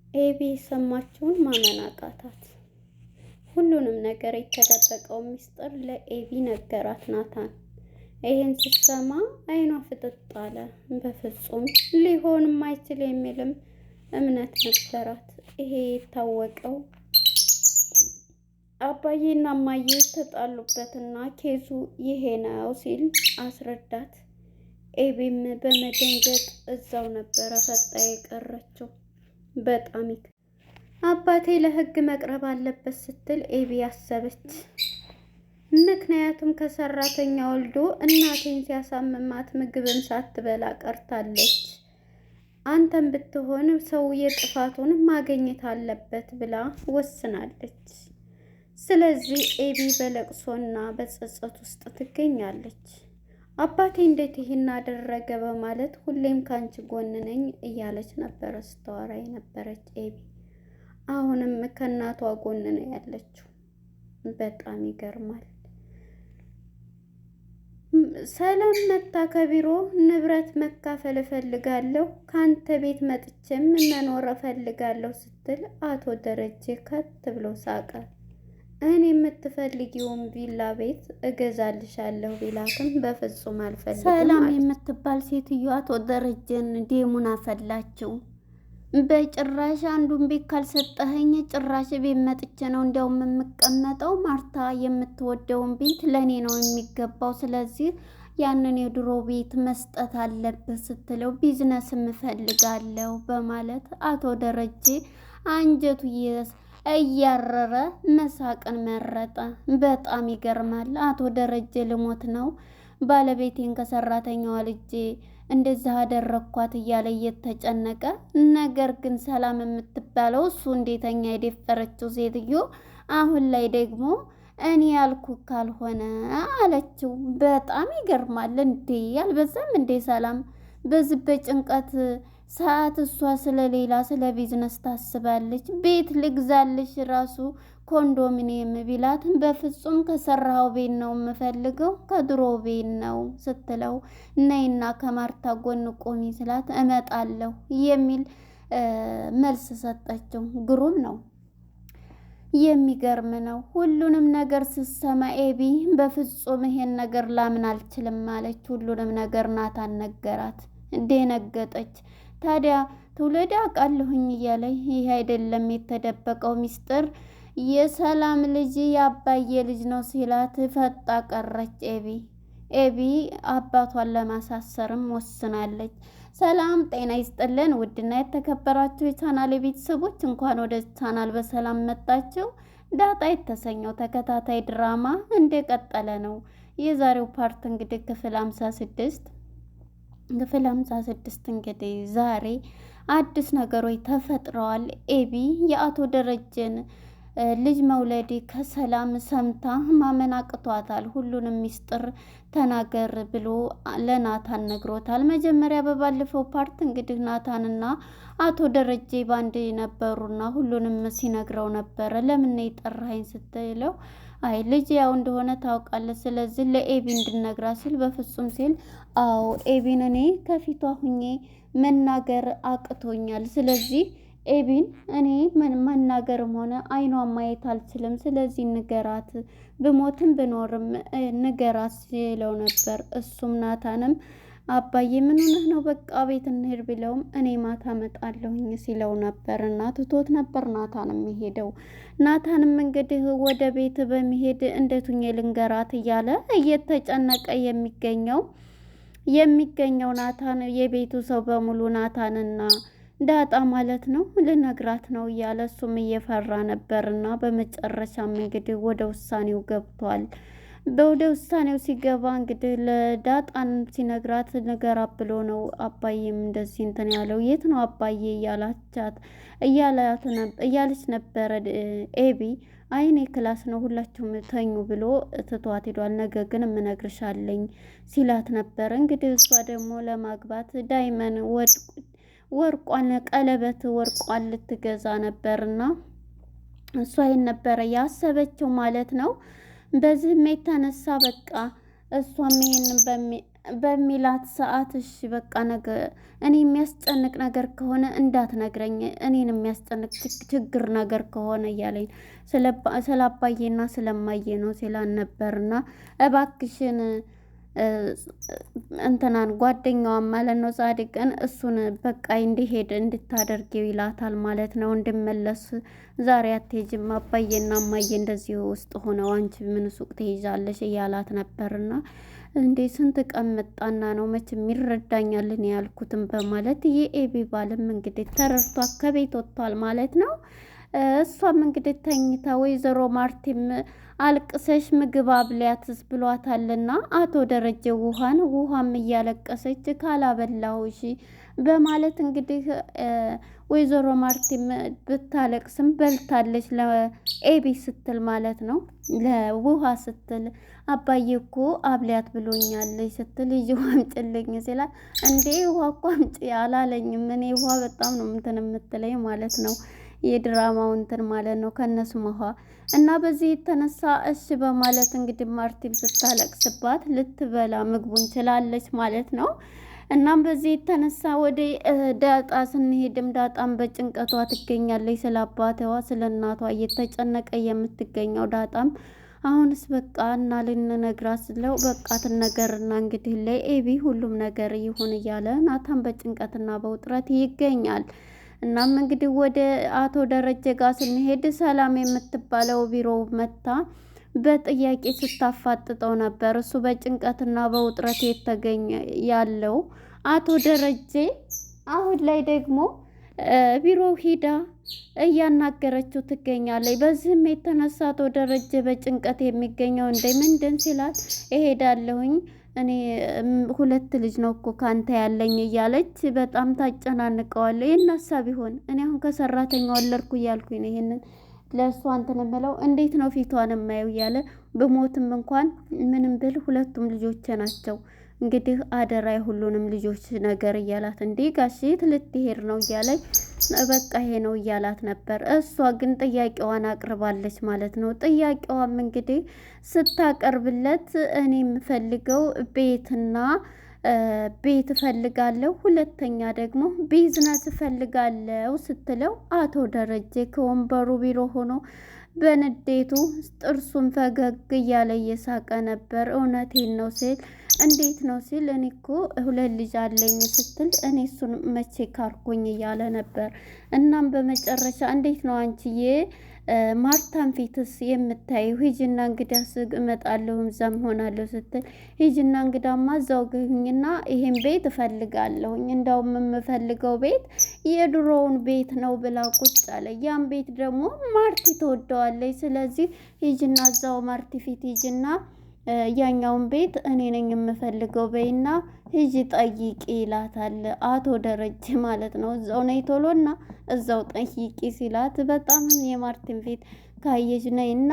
ኤቢ የሰማችውን ማመን አቃታት። ሁሉንም ነገር የተደበቀው ሚስጥር ለኤቢ ነገራት ናታን። ይህን ስትሰማ አይኗ ፍጥጥ አለ። በፍጹም ሊሆን ማይችል የሚልም እምነት ነበራት። ይሄ የታወቀው አባዬና እማዬ የተጣሉበትና ኬዙ ይሄ ነው ሲል አስረዳት። ኤቢም በመደንገጥ እዛው ነበረ ፈጣ የቀረችው። በጣም አባቴ ለሕግ መቅረብ አለበት ስትል ኤቢ አሰበች። ምክንያቱም ከሰራተኛ ወልዶ እናቴን ሲያሳምማት ምግብም ሳትበላ ቀርታለች። አንተም ብትሆን ሰው የጥፋቱን ማግኘት አለበት ብላ ወስናለች። ስለዚህ ኤቢ በለቅሶና በጸጸት ውስጥ ትገኛለች። አባቴ እንዴት ይህን አደረገ በማለት ሁሌም ካንቺ ጎን ነኝ እያለች ነበረ ስታወራ የነበረች ኤቢ አሁንም ከእናቷ ጎን ነው ያለችው። በጣም ይገርማል። ሰላም መታ ከቢሮ ንብረት መካፈል እፈልጋለሁ፣ ካንተ ቤት መጥቼም መኖር እፈልጋለሁ ስትል አቶ ደረጀ ከት ብሎ ሳቀ። እኔ የምትፈልጊውን ቪላ ቤት እገዛልሻለሁ ቢላትም በፍጹም አልፈልግም። ሰላም የምትባል ሴትዮ አቶ ደረጀን ዴሙን አፈላችው። በጭራሽ አንዱን ቤት ካልሰጠኸኝ ጭራሽ ቤት መጥቼ ነው እንዲያውም የምቀመጠው። ማርታ የምትወደውን ቤት ለእኔ ነው የሚገባው፣ ስለዚህ ያንን የድሮ ቤት መስጠት አለብህ ስትለው ቢዝነስ እፈልጋለሁ በማለት አቶ ደረጀ አንጀቱ እያረረ መሳቅን መረጠ። በጣም ይገርማል። አቶ ደረጀ ልሞት ነው ባለቤቴን ከሰራተኛዋ ልጄ እንደዛ አደረኳት እያለ እየተጨነቀ፣ ነገር ግን ሰላም የምትባለው እሱ እንዴተኛ የደፈረችው ሴትዮ አሁን ላይ ደግሞ እኔ ያልኩ ካልሆነ አለችው። በጣም ይገርማል። እንዴ አልበዛም እንዴ? ሰላም በዚህ በጭንቀት ሰዓት እሷ ስለሌላ ስለ ቢዝነስ ታስባለች። ቤት ልግዛልሽ ራሱ ኮንዶሚኒየም ቢላትም በፍጹም ከሰራው ቤት ነው የምፈልገው ከድሮ ቤት ነው ስትለው ነይና ከማርታ ጎን ቆሚ ስላት እመጣለሁ የሚል መልስ ሰጠችው። ግሩም ነው። የሚገርም ነው። ሁሉንም ነገር ስትሰማ ኤቢ በፍጹም ይሄን ነገር ላምን አልችልም አለች። ሁሉንም ነገር ናታን ነገራት። ደነገጠች። ታዲያ ትውልድ አውቃለሁኝ እያለ ይህ አይደለም የተደበቀው ሚስጥር የሰላም ልጅ የአባዬ ልጅ ነው ሲላት ፈጣ ቀረች። ኤቢ አባቷን ለማሳሰርም ወስናለች። ሰላም ጤና ይስጥልን ውድና የተከበራችሁ የቻናል ቤተሰቦች እንኳን ወደ ቻናል በሰላም መጣችሁ። ዳጣ የተሰኘው ተከታታይ ድራማ እንደቀጠለ ነው። የዛሬው ፓርት እንግዲህ ክፍል 56 እንግዲህ ዛሬ አዲስ ነገሮች ተፈጥረዋል። ኤቢ የአቶ ደረጀን ልጅ መውለድ ከሰላም ሰምታ ማመን አቅቷታል። ሁሉንም ሚስጥር ተናገር ብሎ ለናታን ነግሮታል። መጀመሪያ በባለፈው ፓርት እንግዲህ ናታንና አቶ ደረጀ ባንድ ነበሩና ሁሉንም ሲነግረው ነበረ። ለምን የጠራኸኝ ስትለው አይ ልጅ ያው እንደሆነ ታውቃለህ፣ ስለዚህ ለኤቢ እንድነግራ ሲል በፍጹም ሲል አዎ ኤቢን እኔ ከፊቷ ሁኜ መናገር አቅቶኛል። ስለዚህ ኤቢን እኔ መናገርም ሆነ አይኗን ማየት አልችልም። ስለዚህ ንገራት፣ ብሞትም ብኖርም ንገራት ሲለው ነበር። እሱም ናታንም አባዬ ምን ሆነህ ነው? በቃ ቤት እንሄድ ብለውም እኔ ማታ እመጣለሁኝ ሲለው ነበር እና ትቶት ነበር ናታን የሚሄደው። ናታንም እንግዲህ ወደ ቤት በሚሄድ እንዴቱኝ ልንገራት እያለ እየተጨነቀ የሚገኘው ናታን የቤቱ ሰው በሙሉ ናታንና ዳጣ ማለት ነው ልነግራት ነው እያለ እሱም እየፈራ ነበርና በመጨረሻም እንግዲህ ወደ ውሳኔው ገብቷል። ወደ ውሳኔው ሲገባ እንግዲህ ለዳጣን ሲነግራት ንገራት ብሎ ነው። አባዬም እንደዚህ እንትን ያለው የት ነው አባዬ እያለች ነበረ ኤቢ። አይኔ ክላስ ነው ሁላችሁም ተኙ ብሎ ትቷት ሄዷል። ነገ ግን እምነግርሻለኝ ሲላት ነበር። እንግዲህ እሷ ደግሞ ለማግባት ዳይመን ወርቋን ቀለበት ወርቋን ልትገዛ ነበርና እሷ ይሄን ነበረ ያሰበችው ማለት ነው። በዚህም የተነሳ በቃ እሷም በሚላት ሰዓት እሺ በቃ ነገ እኔ የሚያስጨንቅ ነገር ከሆነ እንዳትነግረኝ፣ እኔን የሚያስጨንቅ ችግር ነገር ከሆነ እያለኝ ስለ አባዬና ስለማየ ነው ሲላን ነበርና እባክሽን እንትናን ጓደኛዋን ማለት ነው ጻድቅን እሱን በቃ እንዲሄድ እንድታደርጊው ይላታል ማለት ነው። እንድመለስ ዛሬ አትሄጂም አባዬና እማዬ እንደዚህ ውስጥ ሆነው አንቺ ምን ሱቅ ትይዛለሽ እያላት ነበርና እንዴ ስንት ቀን መጣና ነው መቼም ይረዳኛልን ያልኩትም በማለት የኤቢ ባልም እንግዲህ ተረድቷ ከቤት ወጥቷል ማለት ነው። እሷም እንግዲህ ተኝታ ወይዘሮ ማርቲም አልቅሰሽ ምግብ አብሊያትስ ብሏታልና አቶ ደረጀ ውሃም እያለቀሰች ካላበላሁሽ በማለት እንግዲህ ወይዘሮ ማርቲም ብታለቅስም በልታለች ለኤቢ ስትል ማለት ነው። ለውሃ ስትል አባዬ እኮ አብሊያት ብሎኛለች ስትል ልጅ ውሃ አምጪልኝ ሲላት እንዴ ውሃ እኮ አምጪ አላለኝም እኔ ውሃ በጣም ነው እንትን የምትለኝ ማለት ነው። የድራማው እንትን ማለት ነው ከነሱ ውሃ እና በዚህ የተነሳ እሺ በማለት እንግዲህ ማርቲም ስታለቅስባት ልትበላ ምግቡን ችላለች ማለት ነው። እናም በዚህ የተነሳ ወደ ዳጣ ስንሄድም ዳጣም በጭንቀቷ ትገኛለች። ስለ አባቷ ስለ እናቷ እየተጨነቀ የምትገኘው ዳጣም አሁንስ በቃ እና ልንነግራት ስለው በቃ ትነገርና እንግዲህ ለኤቢ ሁሉም ነገር ይሁን እያለ ናታን በጭንቀትና በውጥረት ይገኛል። እናም እንግዲህ ወደ አቶ ደረጀ ጋር ስንሄድ ሰላም የምትባለው ቢሮ መታ በጥያቄ ስታፋጥጠው ነበር። እሱ በጭንቀትና በውጥረት የተገኘ ያለው አቶ ደረጀ አሁን ላይ ደግሞ ቢሮ ሂዳ እያናገረችው ትገኛለች። በዚህም የተነሳ አቶ ደረጀ በጭንቀት የሚገኘው እንደ ምንድን ሲላት እሄዳለሁኝ እኔ 2 ልጅ ነው እኮ ካንተ ያለኝ እያለች በጣም ታጨናንቀዋለች። የናሳ ቢሆን እኔ አሁን ከሰራተኛ ወለድኩ እያልኩኝ ነው ይሄንን ለእሷ እንትን የምለው እንዴት ነው ፊቷን የማየው እያለ ብሞትም እንኳን ምንም ብል 2ቱም ልጆቼ ናቸው እንግዲህ አደራ የሁሉንም ልጆች ነገር እያላት እንዴ ጋሼ የት ልትሄድ ነው እያለች በቃ ይሄ ነው እያላት ነበር። እሷ ግን ጥያቄዋን አቅርባለች ማለት ነው። ጥያቄዋም እንግዲህ ስታቀርብለት እኔ የምፈልገው ቤት እፈልጋለሁ፣ ሁለተኛ ደግሞ ቢዝነስ እፈልጋለሁ ስትለው አቶ ደረጀ ከወንበሩ ቢሮ ሆኖ በንዴቱ ጥርሱን ፈገግ እያለ እየሳቀ ነበር። እውነቴን ነው ሲል እንዴት ነው ሲል እኔ እኮ 2 ልጅ አለኝ ስትል እኔ እሱን መቼ ካርኩኝ እያለ ነበር። እናም በመጨረሻ እንዴት ነው አንቺዬ ማርታን ፊትስ የምታየው? ሂጂና እንግዳስ እመጣለሁ እዛም ሆናለሁ ስትል ሂጂና እንግዳማ እዛው ግኝና ይሄን ቤት እፈልጋለሁኝ እንዳውም የምፈልገው ቤት የድሮውን ቤት ነው ብላ ቁጭ አለ። ያን ቤት ደግሞ ማርቲ ትወደዋለች። ስለዚህ ሂጂና እዛው ማርቲ ፊት ሂጂና ያኛውን ቤት እኔ ነኝ የምፈልገው በይና ሂጂ ጠይቂ ይላታል አቶ ደረጀ ማለት ነው። እዛው ነይ ቶሎና እዛው ጠይቂ ሲላት በጣም የማርቲን ፊት ካየሽ ነይና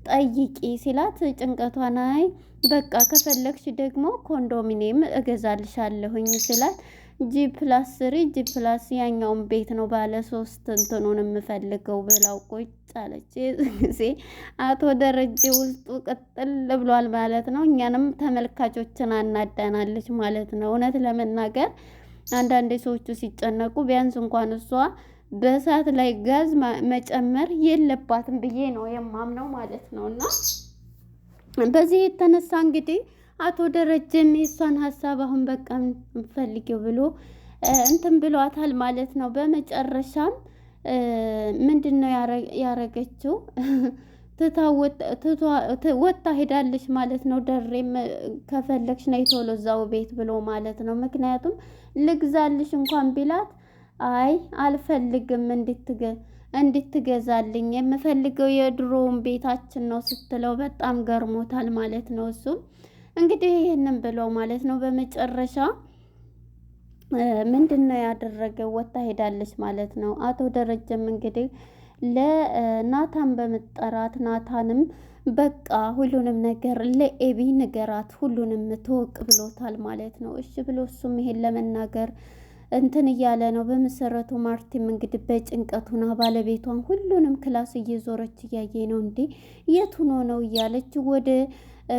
ጠይቂ ሲላት ጭንቀቷን አይ በቃ ከፈለግሽ ደግሞ ኮንዶሚኒየም እገዛልሻለሁኝ ሲላት +3 ++, ያኛውን ቤት ነው ባለ 3 እንትኑን የምፈልገው ብላው ቁጭ አለች። ጊዜ አቶ ደረጀ ውስጡ ቅጥል ብሏል ማለት ነው። እኛንም ተመልካቾችን አናዳናለች ማለት ነው። እውነት ለመናገር አንዳንድ ሰዎቹ ሲጨነቁ ቢያንስ እንኳን እሷ በእሳት ላይ ጋዝ መጨመር የለባትም ብዬ ነው የማምነው ማለት ነው። እና በዚህ የተነሳ እንግዲህ አቶ ደረጀም የሷን ሀሳብ አሁን በቃ ፈልጊው ብሎ እንትን ብሏታል ማለት ነው። በመጨረሻም ምንድነው ያረገችው? ወጣ ሄዳለች ማለት ነው። ደሬም ከፈለግሽ ነይ ቶሎ እዛው ቤት ብሎ ማለት ነው። ምክንያቱም ልግዛልሽ እንኳን ቢላት አይ አልፈልግም እንድትገዛልኝ የምፈልገው የድሮውን ቤታችን ነው ስትለው በጣም ገርሞታል ማለት ነው። እሱም እንግዲህ ይሄንን ብለው ማለት ነው። በመጨረሻ ምንድነው ያደረገው? ወጣ ሄዳለች ማለት ነው። አቶ ደረጀም እንግዲህ ለናታን በመጠራት ናታንም በቃ ሁሉንም ነገር ለኤቢ ንገራት ሁሉንም ትወቅ ብሎታል ማለት ነው። እሺ ብሎ እሱም ይሄን ለመናገር እንትን እያለ ነው። በመሰረቱ ማርቲም እንግዲህ በጭንቀቱና ባለቤቷን ሁሉንም ክላስ እየዞረች እያየ ነው። እንዴ የት ሆኖ ነው እያለች ወደ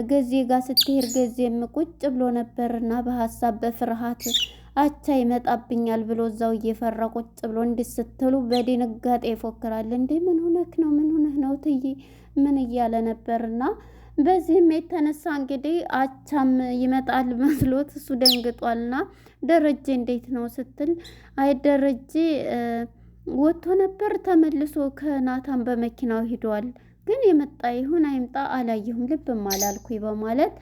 ገዜ ጋር ስትሄድ ገዜም ቁጭ ብሎ ነበርና በሀሳብ በፍርሃት አቻ ይመጣብኛል ብሎ እዛው እየፈራ ቁጭ ብሎ እንድስትሉ በድንጋጤ ይፎክራል። እንዴ ምን ሆነህ ነው? ምን ሆነህ ነው ትይ ምን እያለ ነበርና በዚህም የተነሳ እንግዲህ አቻም ይመጣል መስሎት እሱ ደንግጧልና ደረጀ እንዴት ነው ስትል አይ ደረጀ ወጥቶ ነበር ተመልሶ ከናታን በመኪናው ሂዷል። ግን የመጣ ይሁን አይምጣ አላየሁም ልብም አላልኩኝ በማለት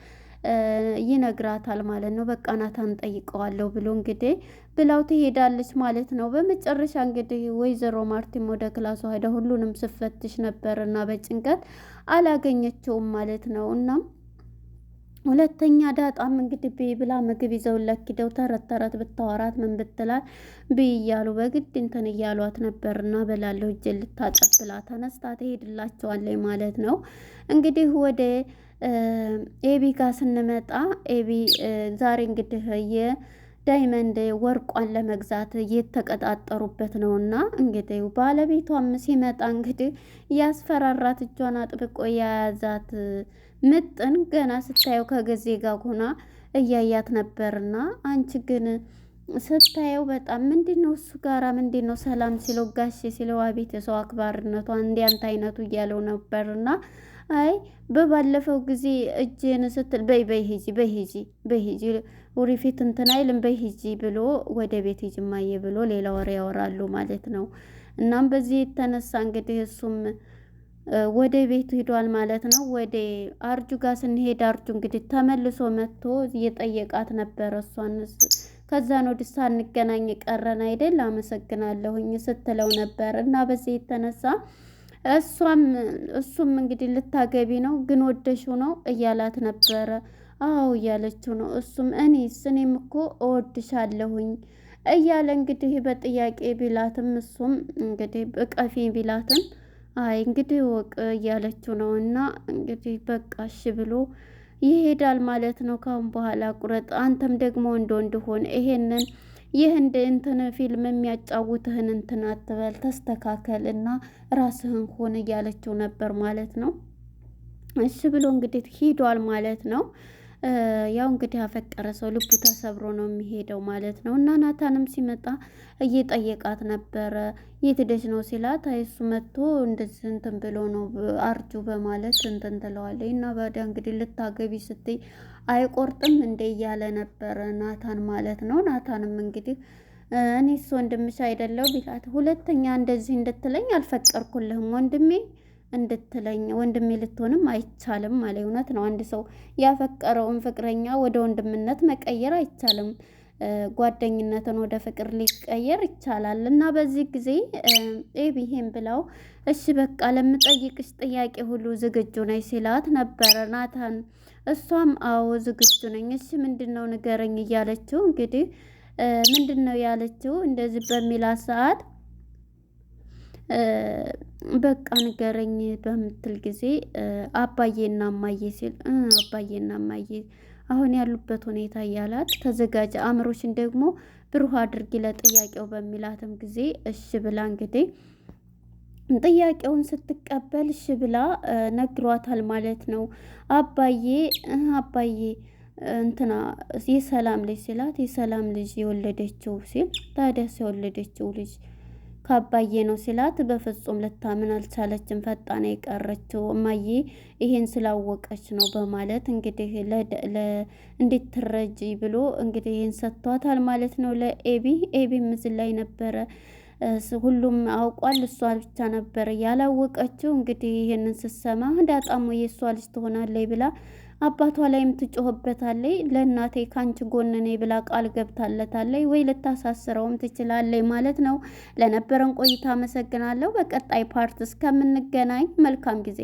ይነግራታል ማለት ነው። በቃ ናታን ጠይቀዋለሁ ብሎ እንግዲህ ብላው ትሄዳለች ማለት ነው። በመጨረሻ እንግዲህ ወይዘሮ ማርቲም ወደ ክላሷ ሄዳ ሁሉንም ስፈትሽ ነበር እና በጭንቀት አላገኘችውም ማለት ነው። እናም ሁለተኛ ዳጣም እንግዲህ ብይ ብላ ምግብ ይዘውላት ሂደው ተረት ተረት ብታወራት ምን ብትላት ብይ እያሉ በግድ እንትን እያሏት ነበርና በላለሁ እጄ ልታጠብ ብላ ተነስታ ትሄድላቸዋለች ማለት ነው። እንግዲህ ወደ ኤቢ ጋር ስንመጣ ኤቢ ዛሬ እንግዲህ የዳይመንድ ወርቋን ለመግዛት እየተቀጣጠሩበት ነውና እንግዲህ ባለቤቷም ሲመጣ እንግዲህ ያስፈራራት እጇን አጥብቆ የያዛት ምጥን ገና ስታየው ከጊዜ ጋር ሆና እያያት ነበርና አንቺ ግን ስታየው በጣም ምንድነው እሱ ጋራ ምንድነው ሰላም ሲለው ጋሼ ሲለው አቤት የሰው አክባርነቷ እንዲያንተ አይነቱ እያለው ነበርና አይ በባለፈው ጊዜ እጄን ስትል በይ ሂጂ ወሪፊት እንትን አይልም በይ ሂጂ ብሎ ወደ ቤት ሂጂ ማየ ብሎ ሌላ ወሬ ያወራሉ ማለት ነው። እናም በዚህ የተነሳ እንግዲህ እሱም ወደ ቤቱ ሂዷል ማለት ነው። ወደ አርጁ ጋር ስንሄድ አርጁ እንግዲህ ተመልሶ መጥቶ እየጠየቃት ነበር እሷን ከዛ ነው ድሳ እንገናኝ ቀረን አይደል አመሰግናለሁኝ ስትለው ነበር እና በዚህ የተነሳ እሱም እንግዲህ ልታገቢ ነው ግን ወደሽው ነው እያላት ነበረ። አዎ እያለችው ነው። እኔም እኮ እወድሻለሁኝ እያለ እንግዲህ በጥያቄ ቢላትም እሱም እንግዲህ እቀፊ ቢላትም አይ እንግዲህ ወቅ እያለችው ነው። እና እንግዲህ በቃ እሺ ብሎ ይሄዳል ማለት ነው። ካሁን በኋላ ቁረጥ አንተም ደግሞ ወንድ ሆን ይህ እንትን ፊልም የሚያጫውትህን እንትን አትበል ተስተካከል እና ራስህን ሆን እያለችው ነበር ማለት ነው። እሺ ብሎ እንግዲህ ሂዷል ማለት ነው። ያው እንግዲህ ያፈቀረ ሰው ልቡ ተሰብሮ ነው የሚሄደው ማለት ነው። እና ናታንም ሲመጣ እየጠየቃት ነበረ የት ሄደሽ ነው ሲላት አይ እሱ መጥቶ እንደዚህ እንትን ብሎ ነው አርጁ በማለት እንትን ትለዋለች። እና ባዳ እንግዲህ ልታገቢ ስትይ አይቆርጥም እንደ እያለ ነበረ ናታን ማለት ነው። ናታንም እንግዲህ እኔስ ወንድምሽ አይደለው ቢላት ሁለተኛ እንደዚህ እንድትለኝ አልፈቀርኩልህም ወንድሜ ልትሆንም አይቻልም ማለት እውነት ነው። አንድ ሰው ያፈቀረውን ፍቅረኛ ወደ ወንድምነት መቀየር አይቻልም። ጓደኝነትን ወደ ፍቅር ሊቀየር ይቻላል። እና በዚህ ጊዜ ኤቢሄም ብላው እሺ በቃ ለምጠይቅሽ ጥያቄ ሁሉ ዝግጁ ነኝ ሲላት ነበረ ናታን። እሷም አዎ ዝግጁ ነኝ እሺ ምንድነው ንገረኝ እያለችው እንግዲህ ምንድነው ያለችው እንደዚህ በሚላት ሰዓት በቃ ንገረኝ በምትል ጊዜ አባዬና እማዬ ሲል አባዬና እማዬ አሁን ያሉበት ሁኔታ እያላት ተዘጋጀ አእምሮሽን ደግሞ ብሩህ አድርጊ ለጥያቄው በሚላትም ጊዜ እሺ ብላ እንግዲህ ጥያቄውን ስትቀበል እሺ ብላ ነግሯታል ማለት ነው። አባዬ እንትና የሰላም ልጅ ሲላት የሰላም ልጅ የወለደችው ሲል ታዲያስ የወለደችው ልጅ ከአባዬ ነው ሲላት በፍጹም ልታምን አልቻለችም። ፈጣን የቀረችው እማዬ ይሄን ስላወቀች ነው በማለት እንግዲህ እንድትረጂ ብሎ እንግዲህ ይሄን ሰጥቷታል ማለት ነው ለኤቢ ምስል ላይ ነበረ ሁሉም አውቋል። እሷ ብቻ ነበር ያላወቀችው። እንግዲህ ይሄንን ስትሰማ ዳጣሞ የእሷ ልጅ ትሆናለች ብላ አባቷ ላይም ትጮህበታለች። ለእናቴ ካንቺ ጎን ነኝ ብላ ቃል ገብታለታለች ወይ ልታሳስረውም ትችላለች ማለት ነው። ለነበረን ቆይታ አመሰግናለሁ። በቀጣይ ፓርት እስከምንገናኝ መልካም ጊዜ